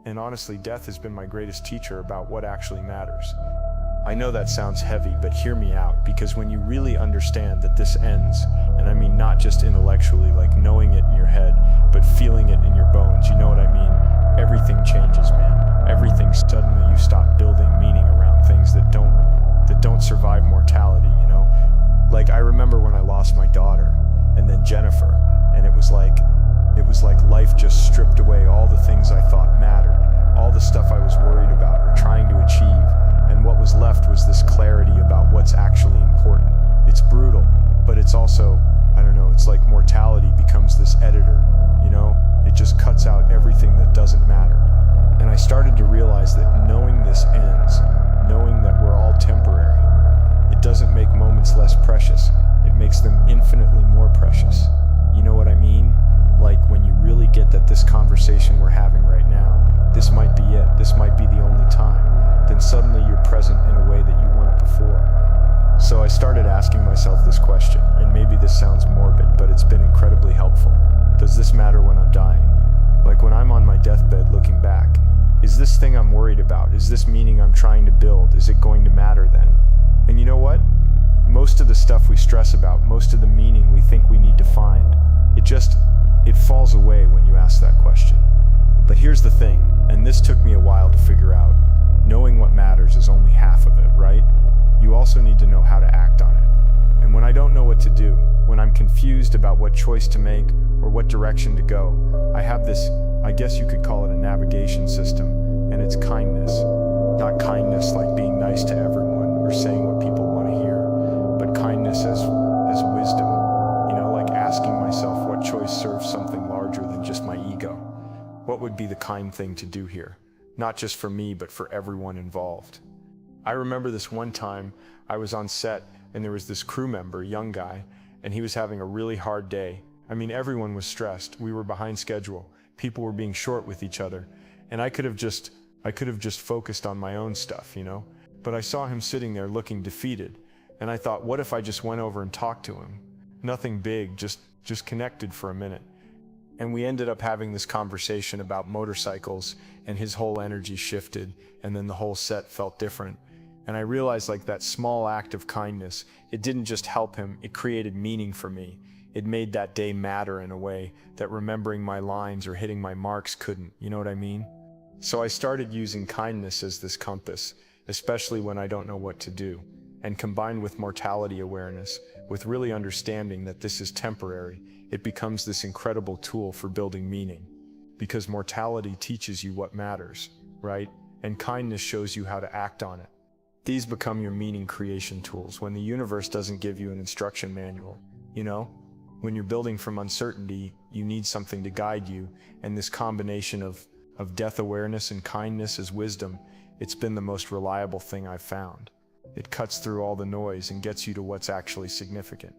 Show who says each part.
Speaker 1: And honestly, death has been my greatest teacher about what actually matters. I know that sounds heavy, but hear me out, because when you really understand that this ends, and I mean not just intellectually, like knowing it in your head, but feeling it in your bones, you know what I mean? Everything changes, man. Everything. Suddenly you stop building meaning around things that don't survive mortality, you know? Like, I remember when I lost my daughter, and then Jennifer, and it was like life just stripped away all the things I thought mattered, all the stuff I was worried about or trying to achieve, and what was left was this clarity about what's actually important. It's brutal, but it's also, I don't know, it's like mortality becomes this editor, you know? It just cuts out everything that doesn't matter. And I started to realize that knowing this ends, knowing that we're all temporary, it doesn't make moments less precious, it makes them infinitely more precious. You know what I mean? Like when you really get that this conversation we're having right now, this might be it, this might be the only time, then suddenly you're present in a way that you weren't before. So I started asking myself this question, and maybe this sounds morbid, but it's been incredibly helpful. Does this matter when I'm dying? Like when I'm on my deathbed looking back, is this thing I'm worried about, is this meaning I'm trying to build, is it going to matter then? And you know what? Most of the stuff we stress about, most of the meaning we think we need to find, it falls away when you ask that question. But here's the thing, and this took me a while to figure out. Knowing what matters is only half of it, right? You also need to know how to act on it. And when I don't know what to do, when I'm confused about what choice to make or what direction to go, I have this, I guess you could call it a navigation system, and it's kindness. Not kindness like being nice to everyone or saying what people want to hear, but kindness as wisdom. You know, like asking myself what choice serves something larger than just my ego. What would be the kind thing to do here? Not just for me, but for everyone involved. I remember this one time I was on set and there was this crew member, a young guy, and he was having a really hard day. I mean, everyone was stressed. We were behind schedule. People were being short with each other. And I could have just focused on my own stuff, you know? But I saw him sitting there looking defeated. And I thought, what if I just went over and talked to him? Nothing big, just connected for a minute. And we ended up having this conversation about motorcycles, and his whole energy shifted, and then the whole set felt different. And I realized, like, that small act of kindness, it didn't just help him, it created meaning for me. It made that day matter in a way that remembering my lines or hitting my marks couldn't, you know what I mean? So I started using kindness as this compass, especially when I don't know what to do. And combined with mortality awareness, with really understanding that this is temporary, it becomes this incredible tool for building meaning. Because mortality teaches you what matters, right? And kindness shows you how to act on it. These become your meaning creation tools when the universe doesn't give you an instruction manual, you know? When you're building from uncertainty, you need something to guide you, and this combination of death awareness and kindness as wisdom, it's been the most reliable thing I've found. It cuts through all the noise and gets you to what's actually significant.